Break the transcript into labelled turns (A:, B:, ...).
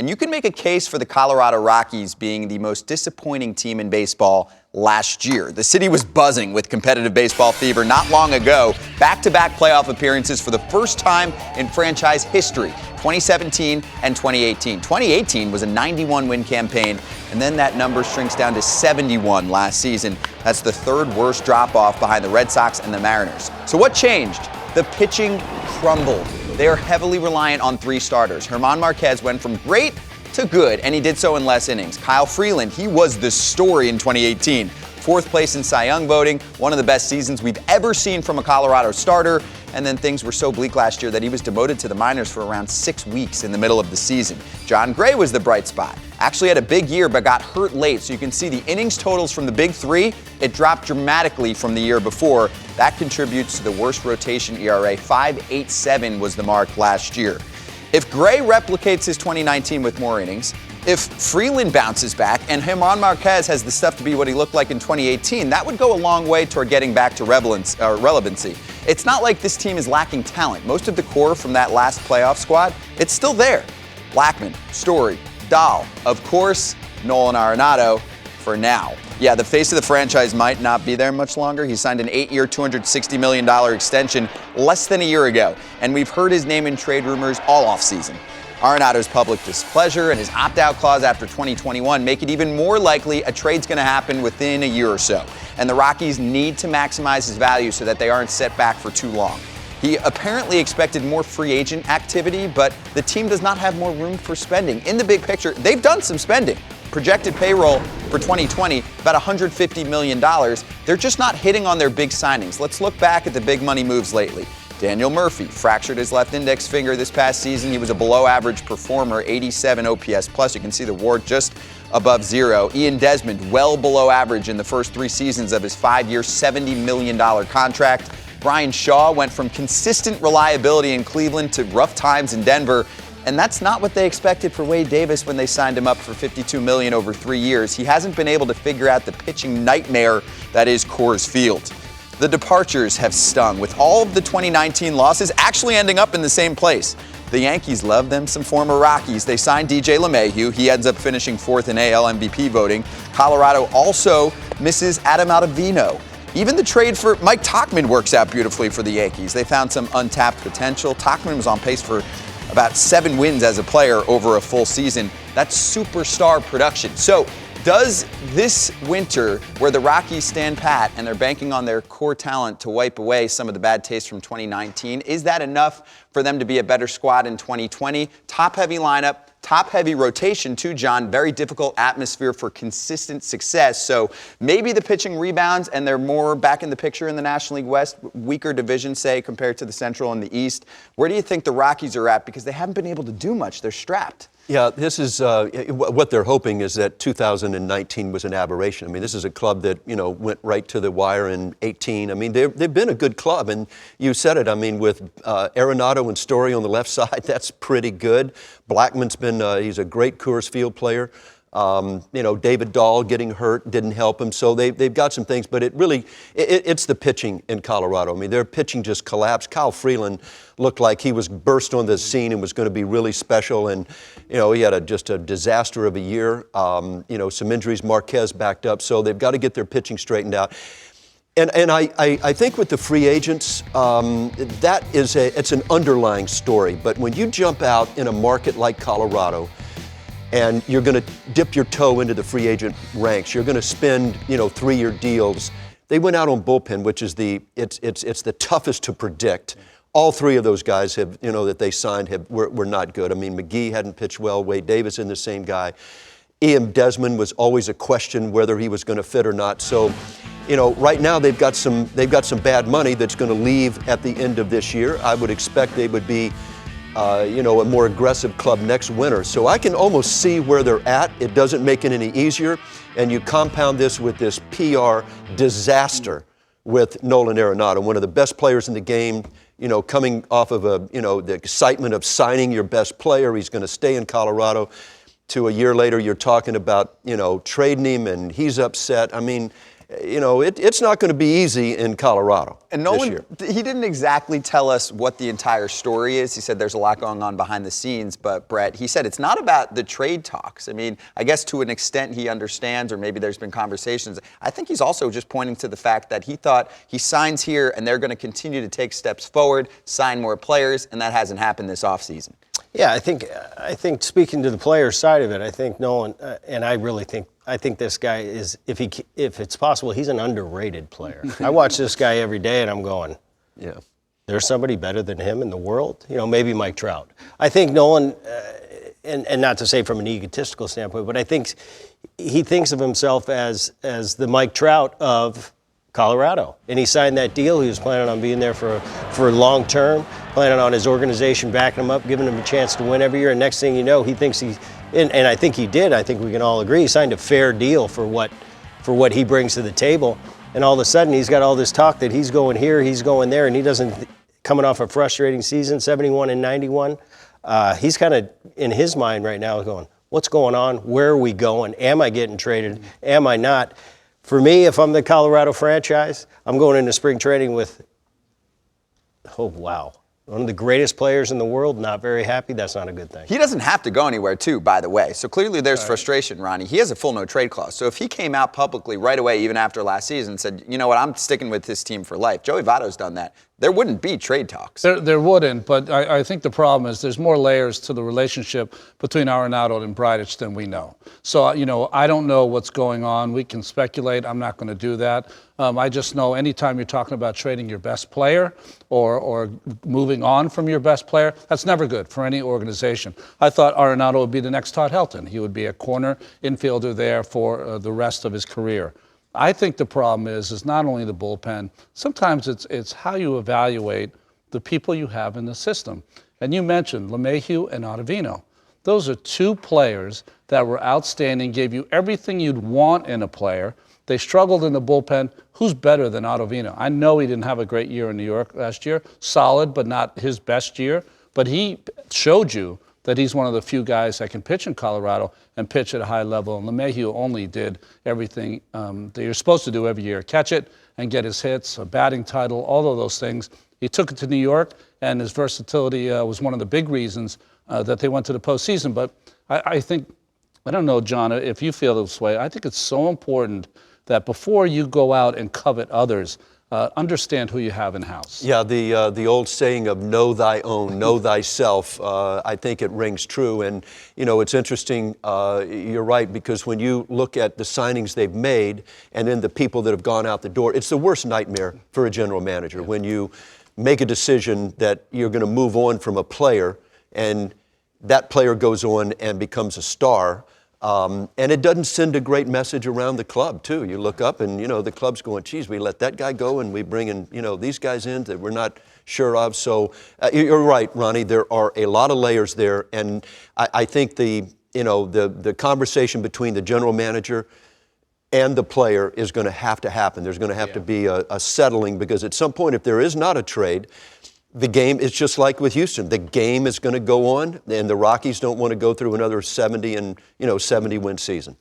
A: And you can make a case for the Colorado Rockies being the most disappointing team in baseball last year. The city was buzzing with competitive baseball fever not long ago. Back-to-back playoff appearances for the first time in franchise history, 2017 and 2018. 2018 was a 91-win campaign, and then that number shrinks down to 71 last season. That's the third worst drop-off behind the Red Sox and the Mariners. So what changed? The pitching crumbled. They are heavily reliant on three starters. German Marquez went from great to good, and he did so in less innings. Kyle Freeland, he was the story in 2018. Fourth place in Cy Young voting, one of the best seasons we've ever seen from a Colorado starter. And then things were so bleak last year that he was demoted to the minors for around 6 weeks in the middle of the season. John Gray was the bright spot. Actually had a big year, but got hurt late. So you can see the innings totals from the big three, it dropped dramatically from the year before. That contributes to the worst rotation ERA. 5.87 was the mark last year. If Gray replicates his 2019 with more innings, if Freeland bounces back and German Marquez has the stuff to be what he looked like in 2018, that would go a long way toward getting back to relevancy. It's not like this team is lacking talent. Most of the core from that last playoff squad, it's still there. Blackmon, Story, Dahl, of course, Nolan Arenado for now. Yeah, the face of the franchise might not be there much longer. He signed an 8-year, $260 million extension less than a year ago, and we've heard his name in trade rumors all offseason. Arenado's public displeasure and his opt-out clause after 2021 make it even more likely a trade's going to happen within a year or so. And the Rockies need to maximize his value so that they aren't set back for too long. He apparently expected more free agent activity, but the team does not have more room for spending. In the big picture, they've done some spending. Projected payroll for 2020, about $150 million. They're just not hitting on their big signings. Let's look back at the big money moves lately. Daniel Murphy fractured his left index finger this past season. He was a below-average performer, 87 OPS plus. You can see the WAR just above zero. Ian Desmond, well below average in the first 3 seasons of his 5-year, $70 million contract. Brian Shaw went from consistent reliability in Cleveland to rough times in Denver. And that's not what they expected for Wade Davis when they signed him up for $52 million over 3 years. He hasn't been able to figure out the pitching nightmare that is Coors Field. The departures have stung, with all of the 2019 losses actually ending up in the same place. The Yankees love them some former Rockies. They signed DJ LeMahieu. He ends up finishing 4th in AL MVP voting. Colorado also misses Adam Ottavino. Even the trade for Mike Tauchman works out beautifully for the Yankees. They found some untapped potential. Tauchman was on pace for about 7 wins as a player over a full season. That's superstar production. So does this winter, where the Rockies stand pat and they're banking on their core talent to wipe away some of the bad taste from 2019, is that enough for them to be a better squad in 2020? Top-heavy lineup, top-heavy rotation too, John. Very difficult atmosphere for consistent success. So maybe the pitching rebounds and they're more back in the picture in the National League West, weaker division, say, compared to the Central and the East. Where do you think the Rockies are at? Because they haven't been able to do much. They're strapped.
B: Yeah, this is what they're hoping is that 2019 was an aberration. I mean, this is a club that, went right to the wire in 18. I mean, they've been a good club, and you said it. I mean, with Arenado and Story on the left side, that's pretty good. Blackmon's been, he's a great Coors Field player. David Dahl getting hurt didn't help him, so they've got some things, but it's the pitching in Colorado. I mean, their pitching just collapsed. Kyle Freeland looked like he was burst on the scene and was going to be really special, and he had just a disaster of a year. Some injuries. Marquez backed up, so they've got to get their pitching straightened out. And I think with the free agents, it's an underlying story. But when you jump out in a market like Colorado, and you're going to dip your toe into the free agent ranks, you're going to spend 3-year deals. They went out on bullpen, which is it's the toughest to predict. All 3 of those guys that they signed were not good. I mean, McGee hadn't pitched well. Wade Davis in the same guy. Ian Desmond was always a question whether he was going to fit or not. So, right now they've got some bad money that's going to leave at the end of this year. I would expect they would be a more aggressive club next winter. So I can almost see where they're at. It doesn't make it any easier. And you compound this with this PR disaster with Nolan Arenado, one of the best players in the game, coming off of the excitement of signing your best player. He's going to stay in Colorado. To a year later, you're talking about, trading him, and he's upset. I mean, it's not going to be easy in Colorado
A: and
B: this year.
A: He didn't exactly tell us what the entire story is. He said there's a lot going on behind the scenes, but Brett, he said it's not about the trade talks. I mean, I guess to an extent he understands, or maybe there's been conversations. I think he's also just pointing to the fact that he thought he signs here and they're going to continue to take steps forward, sign more players, and that hasn't happened this offseason.
C: Yeah, I think speaking to the player side of it, I think Nolan, and I think this guy is, if it's possible, he's an underrated player. I watch this guy every day, and I'm going,
B: yeah,
C: there's somebody better than him in the world. Maybe Mike Trout. I think Nolan, and not to say from an egotistical standpoint, but I think he thinks of himself as the Mike Trout of Colorado, and he signed that deal. He was planning on being there for long term, planning on his organization backing him up, giving him a chance to win every year. And next thing you know, he thinks and I think he did. I think we can all agree he signed a fair deal for what he brings to the table. And all of a sudden, he's got all this talk that he's going here, he's going there, and he doesn't. Coming off a frustrating season, 71 and 91, he's kind of in his mind right now going, "What's going on? Where are we going? Am I getting traded? Am I not?" For me, if I'm the Colorado franchise, I'm going into spring training with, oh, wow, one of the greatest players in the world, not very happy. That's not a good thing.
A: He doesn't have to go anywhere, too, by the way. So clearly there's frustration, Ronnie. He has a full no-trade clause. So if he came out publicly right away, even after last season, and said, you know what, I'm sticking with this team for life. Joey Votto's done that. There wouldn't be trade talks.
D: There wouldn't, but I think the problem is there's more layers to the relationship between Arenado and Bridich than we know. So, I don't know what's going on. We can speculate. I'm not going to do that. I just know anytime you're talking about trading your best player or moving on from your best player, that's never good for any organization. I thought Arenado would be the next Todd Helton. He would be a corner infielder there for the rest of his career. I think the problem is not only the bullpen. Sometimes it's how you evaluate the people you have in the system. And you mentioned LeMahieu and Ottavino. Those are two players that were outstanding, gave you everything you'd want in a player. They struggled in the bullpen. Who's better than Ottavino? I know he didn't have a great year in New York last year. Solid, but not his best year. But he showed you that he's one of the few guys that can pitch in Colorado and pitch at a high level. And LeMahieu only did everything that you're supposed to do every year. Catch it and get his hits, a batting title, all of those things. He took it to New York, and his versatility was one of the big reasons that they went to the postseason. But I think, I don't know, John, if you feel this way, I think it's so important that before you go out and covet others, understand who you have in-house.
B: Yeah, the old saying of know thy own, know thyself, I think it rings true. And, it's interesting, you're right, because when you look at the signings they've made and then the people that have gone out the door, it's the worst nightmare for a general manager when you make a decision that you're going to move on from a player and that player goes on and becomes a star. And it doesn't send a great message around the club, too. You look up and, the club's going, geez, we let that guy go and we bring in, these guys in that we're not sure of. So you're right, Ronnie, there are a lot of layers there. And I think the conversation between the general manager and the player is going to happen. There's going to have to be a settling, because at some point, if there is not a trade, the game is just like with Houston. The game is going to go on, and the Rockies don't want to go through another 70 win season.